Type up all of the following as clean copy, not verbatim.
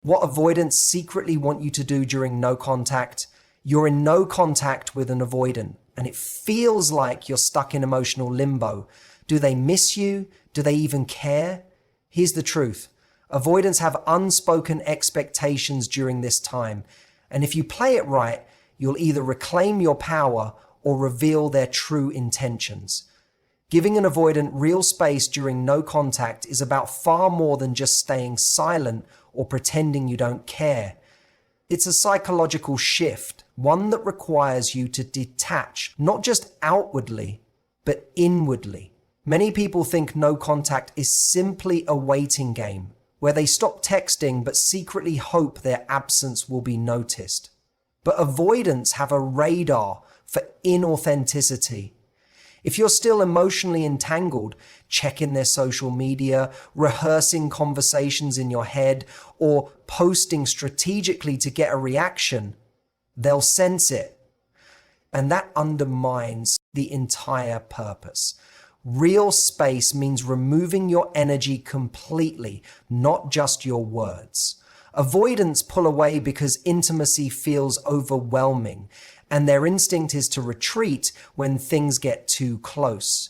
What avoidants secretly want you to do during no contact, you're in no contact with an avoidant, and it feels like you're stuck in emotional limbo. Do they miss you? Do they even care? Here's the truth. Avoidants have unspoken expectations during this time, and if you play it right, you'll either reclaim your power or reveal their true intentions. Giving an avoidant real space during no contact is about far more than just staying silent or pretending you don't care. It's a psychological shift, one that requires you to detach, not just outwardly, but inwardly. Many people think no contact is simply a waiting game, where they stop texting but secretly hope their absence will be noticed. But avoidants have a radar for inauthenticity. If you're still emotionally entangled, checking their social media, rehearsing conversations in your head, or posting strategically to get a reaction, they'll sense it. And that undermines the entire purpose. Real space means removing your energy completely, not just your words. Avoidants pull away because intimacy feels overwhelming, and their instinct is to retreat when things get too close.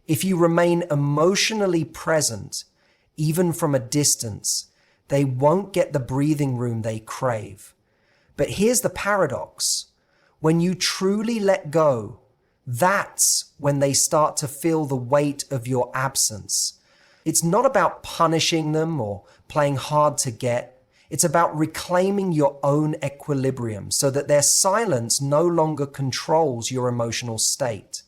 If you remain emotionally present, even from a distance, they won't get the breathing room they crave. But here's the paradox. When you truly let go, that's when they start to feel the weight of your absence. It's not about punishing them or playing hard to get. It's about reclaiming your own equilibrium so that their silence no longer controls your emotional state.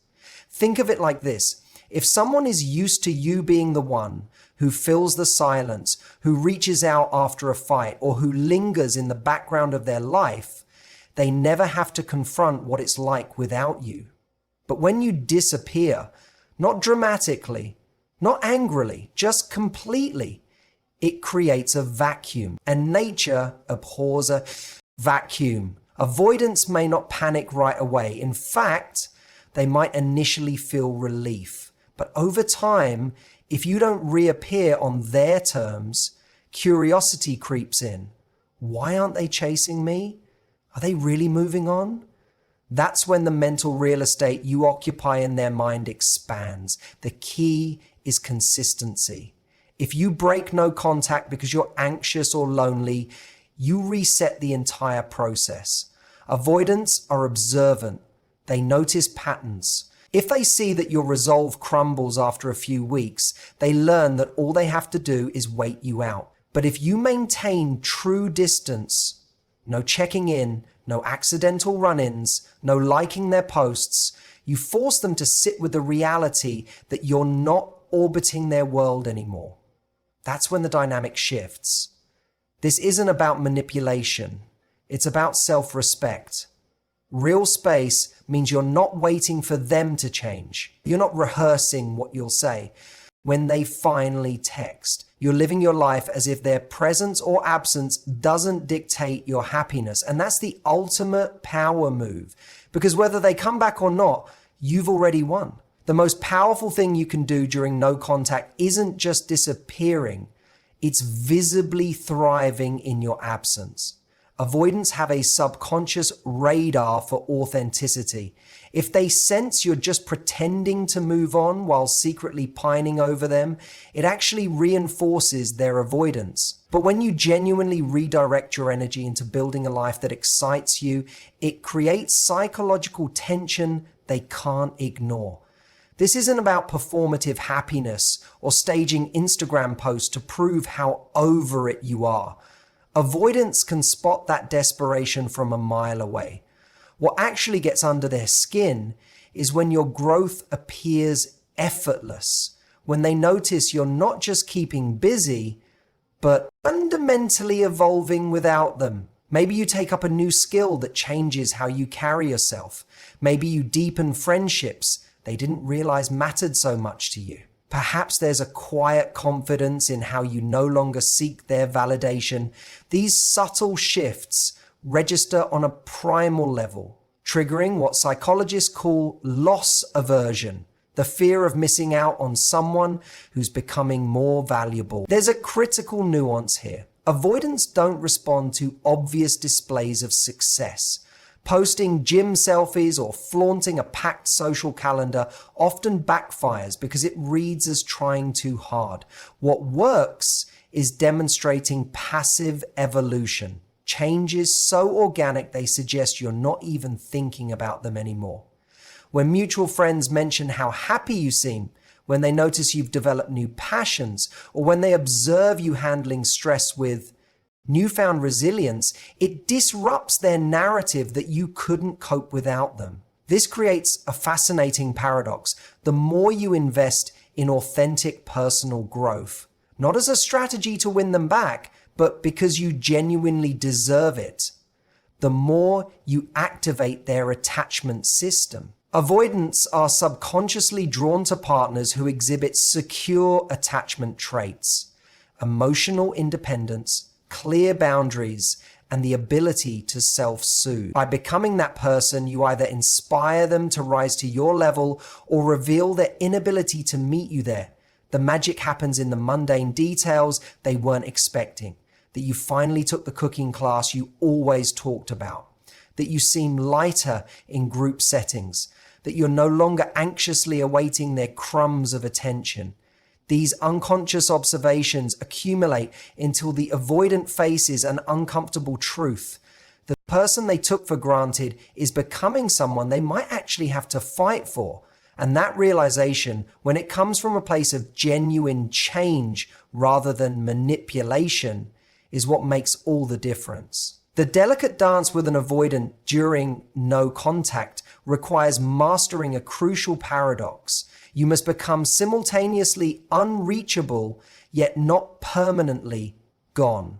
Think of it like this. If someone is used to you being the one who fills the silence, who reaches out after a fight, or who lingers in the background of their life, they never have to confront what it's like without you. But when you disappear, not dramatically, not angrily, just completely, it creates a vacuum, and nature abhors a vacuum. Avoidants may not panic right away. In fact, they might initially feel relief. But over time, if you don't reappear on their terms, curiosity creeps in. Why aren't they chasing me? Are they really moving on? That's when the mental real estate you occupy in their mind expands. The key is consistency. If you break no contact because you're anxious or lonely, you reset the entire process. Avoidants are observant. They notice patterns. If they see that your resolve crumbles after a few weeks, they learn that all they have to do is wait you out. But if you maintain true distance, no checking in, no accidental run-ins, no liking their posts, you force them to sit with the reality that you're not orbiting their world anymore. That's when the dynamic shifts. This isn't about manipulation. It's about self-respect. Real space means you're not waiting for them to change. You're not rehearsing what you'll say. When they finally text, you're living your life as if their presence or absence doesn't dictate your happiness. And that's the ultimate power move. Because whether they come back or not, you've already won. The most powerful thing you can do during no contact isn't just disappearing, it's visibly thriving in your absence. Avoidants have a subconscious radar for authenticity. If they sense you're just pretending to move on while secretly pining over them, it actually reinforces their avoidance. But when you genuinely redirect your energy into building a life that excites you, it creates psychological tension they can't ignore. This isn't about performative happiness or staging Instagram posts to prove how over it you are. Avoidants can spot that desperation from a mile away. What actually gets under their skin is when your growth appears effortless, when they notice you're not just keeping busy, but fundamentally evolving without them. Maybe you take up a new skill that changes how you carry yourself. Maybe you deepen friendships they didn't realize mattered so much to you. Perhaps there's a quiet confidence in how you no longer seek their validation. These subtle shifts register on a primal level, triggering what psychologists call loss aversion, the fear of missing out on someone who's becoming more valuable. There's a critical nuance here. Avoidants don't respond to obvious displays of success. Posting gym selfies or flaunting a packed social calendar often backfires because it reads as trying too hard. What works is demonstrating passive evolution. Changes so organic they suggest you're not even thinking about them anymore. When mutual friends mention how happy you seem, when they notice you've developed new passions, or when they observe you handling stress with newfound resilience, it disrupts their narrative that you couldn't cope without them. This creates a fascinating paradox. The more you invest in authentic personal growth, not as a strategy to win them back, but because you genuinely deserve it, the more you activate their attachment system. Avoidants are subconsciously drawn to partners who exhibit secure attachment traits, emotional independence, clear boundaries, and the ability to self-soothe. By becoming that person, you either inspire them to rise to your level or reveal their inability to meet you there. The magic happens in the mundane details they weren't expecting. That you finally took the cooking class you always talked about. That you seem lighter in group settings. That you're no longer anxiously awaiting their crumbs of attention. These unconscious observations accumulate until the avoidant faces an uncomfortable truth. The person they took for granted is becoming someone they might actually have to fight for. And that realization, when it comes from a place of genuine change rather than manipulation, is what makes all the difference. The delicate dance with an avoidant during no contact requires mastering a crucial paradox. You must become simultaneously unreachable, yet not permanently gone.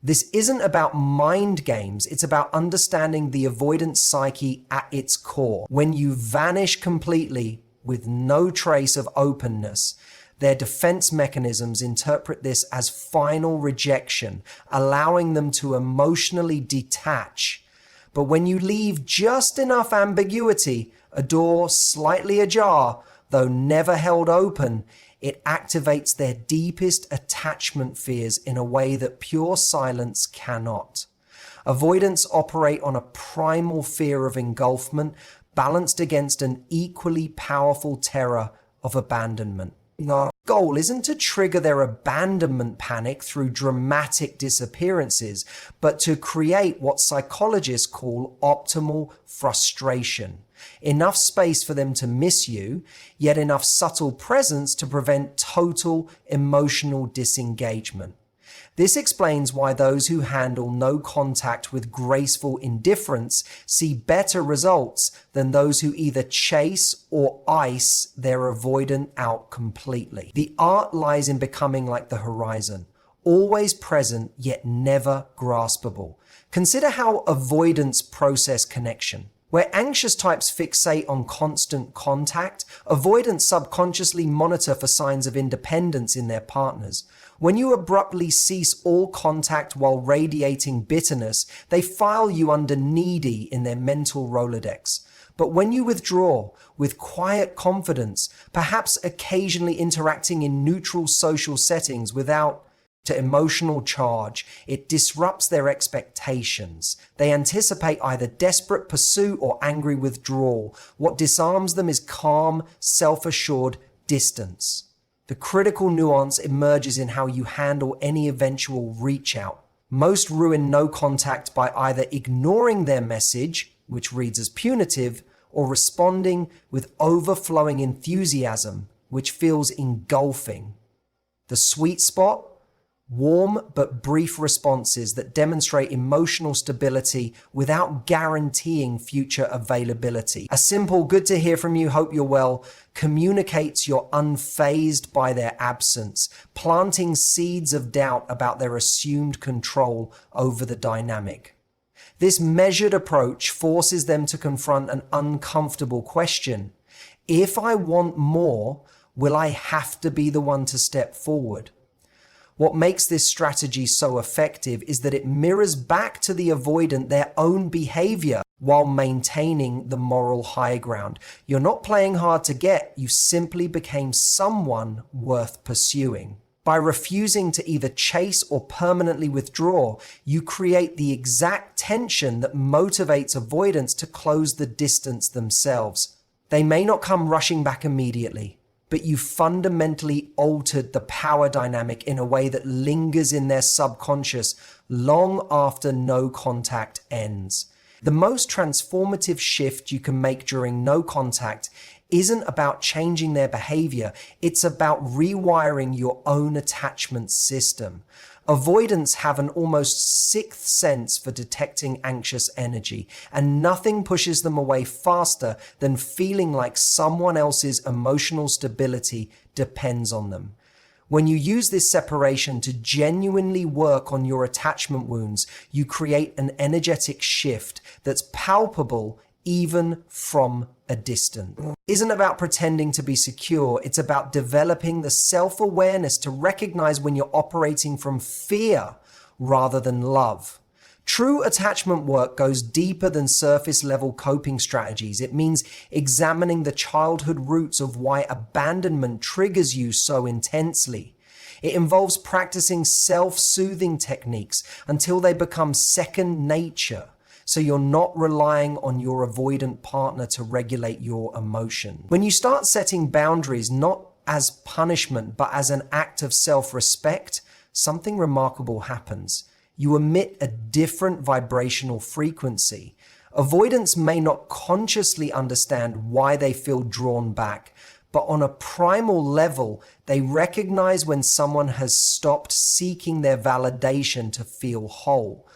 This isn't about mind games, it's about understanding the avoidant psyche at its core. When you vanish completely with no trace of openness, their defense mechanisms interpret this as final rejection, allowing them to emotionally detach. But when you leave just enough ambiguity, a door slightly ajar, though never held open, it activates their deepest attachment fears in a way that pure silence cannot. Avoidants operate on a primal fear of engulfment, balanced against an equally powerful terror of abandonment. Our goal isn't to trigger their abandonment panic through dramatic disappearances, but to create what psychologists call optimal frustration. Enough space for them to miss you, yet enough subtle presence to prevent total emotional disengagement. This explains why those who handle no contact with graceful indifference see better results than those who either chase or ice their avoidant out completely. The art lies in becoming like the horizon, always present yet never graspable. Consider how avoidants process connection. Where anxious types fixate on constant contact, avoidants subconsciously monitor for signs of independence in their partners. When you abruptly cease all contact while radiating bitterness, they file you under needy in their mental Rolodex. But when you withdraw with quiet confidence, perhaps occasionally interacting in neutral social settings without to emotional charge, it disrupts their expectations. They anticipate either desperate pursuit or angry withdrawal. What disarms them is calm, self-assured distance. The critical nuance emerges in how you handle any eventual reach out. Most ruin no contact by either ignoring their message, which reads as punitive, or responding with overflowing enthusiasm, which feels engulfing. The sweet spot? Warm but brief responses that demonstrate emotional stability without guaranteeing future availability. A simple "good to hear from you, hope you're well" communicates you're unfazed by their absence, planting seeds of doubt about their assumed control over the dynamic. This measured approach forces them to confront an uncomfortable question. If I want more, will I have to be the one to step forward? What makes this strategy so effective is that it mirrors back to the avoidant their own behavior while maintaining the moral high ground. You're not playing hard to get, you simply became someone worth pursuing. By refusing to either chase or permanently withdraw, you create the exact tension that motivates avoidants to close the distance themselves. They may not come rushing back immediately, but you fundamentally altered the power dynamic in a way that lingers in their subconscious long after no contact ends. The most transformative shift you can make during no contact isn't about changing their behavior, it's about rewiring your own attachment system. Avoidants have an almost sixth sense for detecting anxious energy, and nothing pushes them away faster than feeling like someone else's emotional stability depends on them. When you use this separation to genuinely work on your attachment wounds, you create an energetic shift that's palpable even from a distance. It isn't about pretending to be secure, it's about developing the self-awareness to recognize when you're operating from fear rather than love. True attachment work goes deeper than surface-level coping strategies. It means examining the childhood roots of why abandonment triggers you so intensely. It involves practicing self-soothing techniques until they become second nature, so you're not relying on your avoidant partner to regulate your emotion. When you start setting boundaries not as punishment but as an act of self-respect, something remarkable happens. You emit a different vibrational frequency. Avoidants may not consciously understand why they feel drawn back, but on a primal level, they recognize when someone has stopped seeking their validation to feel whole.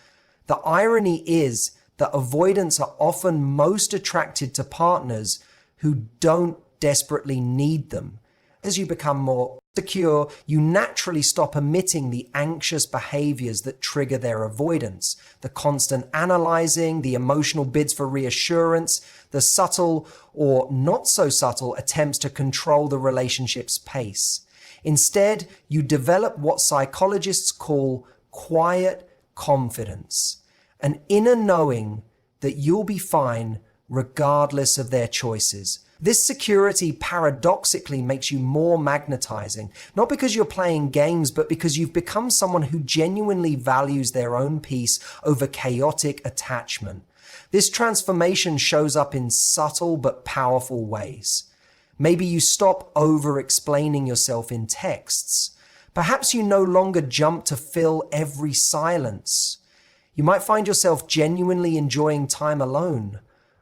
The irony is that avoidants are often most attracted to partners who don't desperately need them. As you become more secure, you naturally stop emitting the anxious behaviors that trigger their avoidance. The constant analyzing, the emotional bids for reassurance, the subtle or not so subtle attempts to control the relationship's pace. Instead, you develop what psychologists call quiet confidence, an inner knowing that you'll be fine regardless of their choices. This security paradoxically makes you more magnetizing, not because you're playing games, but because you've become someone who genuinely values their own peace over chaotic attachment. This transformation shows up in subtle but powerful ways. Maybe you stop over-explaining yourself in texts. Perhaps you no longer jump to fill every silence. You might find yourself genuinely enjoying time alone,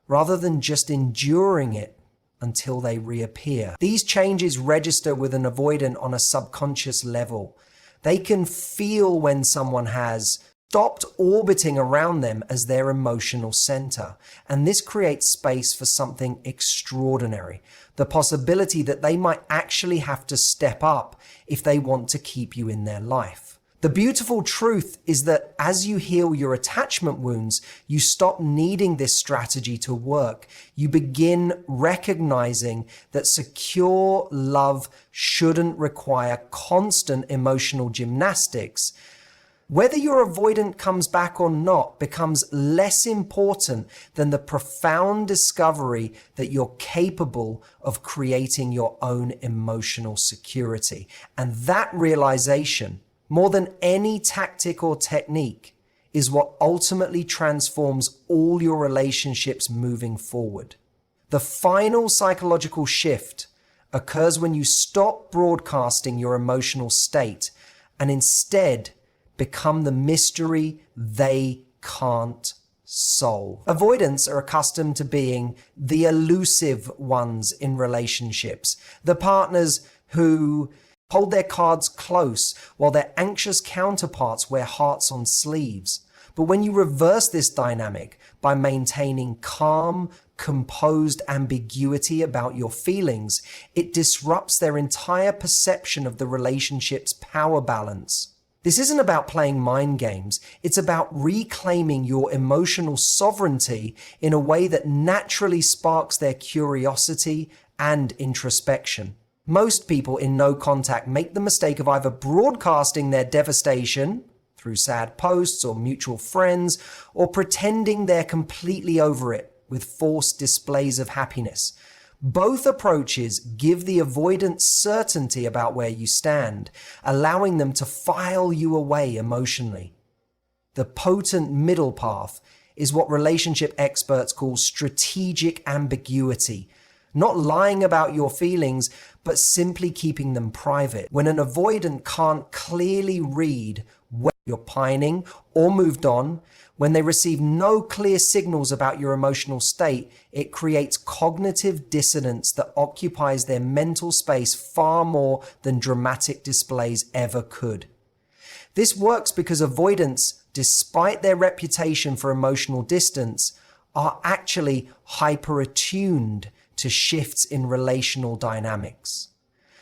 rather than just enduring it until they reappear. These changes register with an avoidant on a subconscious level. They can feel when someone has stopped orbiting around them as their emotional center, and this creates space for something extraordinary, the possibility that they might actually have to step up if they want to keep you in their life. The beautiful truth is that as you heal your attachment wounds, you stop needing this strategy to work. You begin recognizing that secure love shouldn't require constant emotional gymnastics. Whether your avoidant comes back or not becomes less important than the profound discovery that you're capable of creating your own emotional security. And that realization, more than any tactic or technique, is what ultimately transforms all your relationships moving forward. The final psychological shift occurs when you stop broadcasting your emotional state and instead become the mystery they can't solve. Avoidants are accustomed to being the elusive ones in relationships, the partners who hold their cards close while their anxious counterparts wear hearts on sleeves. But when you reverse this dynamic by maintaining calm, composed ambiguity about your feelings, it disrupts their entire perception of the relationship's power balance. This isn't about playing mind games. It's about reclaiming your emotional sovereignty in a way that naturally sparks their curiosity and introspection. Most people in no contact make the mistake of either broadcasting their devastation through sad posts or mutual friends, or pretending they're completely over it with forced displays of happiness. Both approaches give the avoidant certainty about where you stand, allowing them to file you away emotionally. The potent middle path is what relationship experts call strategic ambiguity, not lying about your feelings, but simply keeping them private. When an avoidant can't clearly read whether you're pining or moved on, when they receive no clear signals about your emotional state, it creates cognitive dissonance that occupies their mental space far more than dramatic displays ever could. This works because avoidants, despite their reputation for emotional distance, are actually hyper-attuned to shifts in relational dynamics.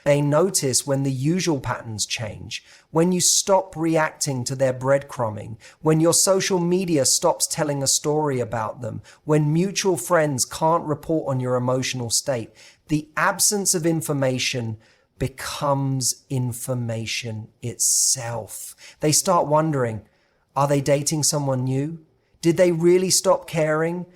They notice when the usual patterns change, when you stop reacting to their breadcrumbing, when your social media stops telling a story about them, when mutual friends can't report on your emotional state. The absence of information becomes information itself. They start wondering, are they dating someone new? Did they really stop caring?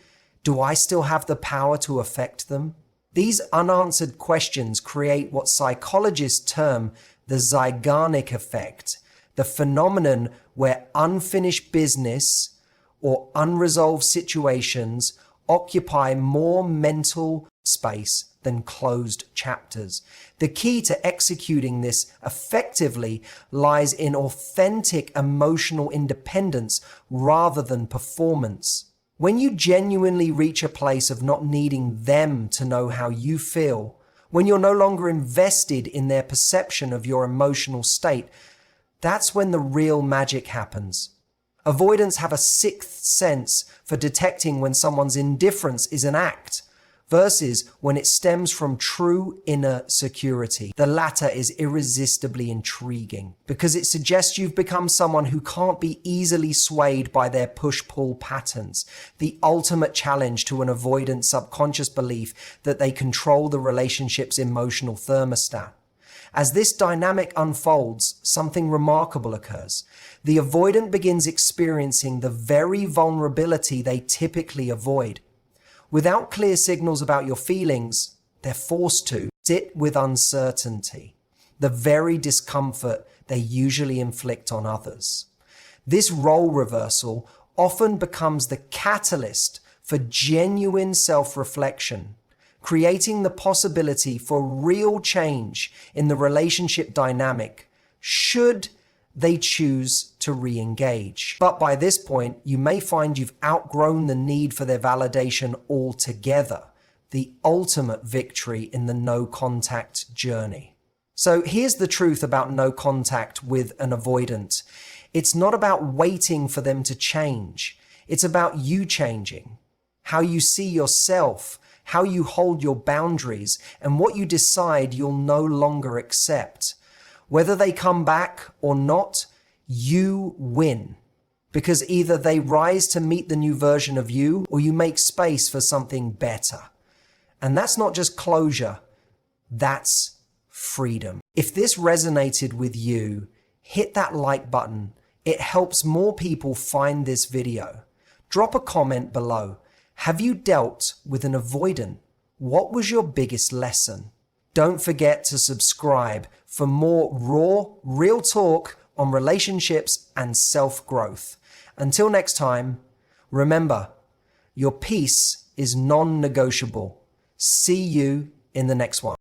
Do I still have the power to affect them? These unanswered questions create what psychologists term the Zeigarnik effect, the phenomenon where unfinished business or unresolved situations occupy more mental space than closed chapters. The key to executing this effectively lies in authentic emotional independence rather than performance. When you genuinely reach a place of not needing them to know how you feel, when you're no longer invested in their perception of your emotional state, that's when the real magic happens. Avoidants have a sixth sense for detecting when someone's indifference is an act, versus when it stems from true inner security. The latter is irresistibly intriguing because it suggests you've become someone who can't be easily swayed by their push-pull patterns, the ultimate challenge to an avoidant subconscious belief that they control the relationship's emotional thermostat. As this dynamic unfolds, something remarkable occurs. The avoidant begins experiencing the very vulnerability they typically avoid. Without clear signals about your feelings, they're forced to sit with uncertainty, the very discomfort they usually inflict on others. This role reversal often becomes the catalyst for genuine self-reflection, creating the possibility for real change in the relationship dynamic should they choose to re-engage. But by this point, you may find you've outgrown the need for their validation altogether, the ultimate victory in the no-contact journey. So here's the truth about no contact with an avoidant. It's not about waiting for them to change. It's about you changing, how you see yourself, how you hold your boundaries, and what you decide you'll no longer accept. Whether they come back or not, you win. Because either they rise to meet the new version of you, or you make space for something better. And that's not just closure, that's freedom. If this resonated with you, hit that like button. It helps more people find this video. Drop a comment below. Have you dealt with an avoidant? What was your biggest lesson? Don't forget to subscribe for more raw, real talk on relationships and self-growth. Until next time, remember, your peace is non-negotiable. See you in the next one.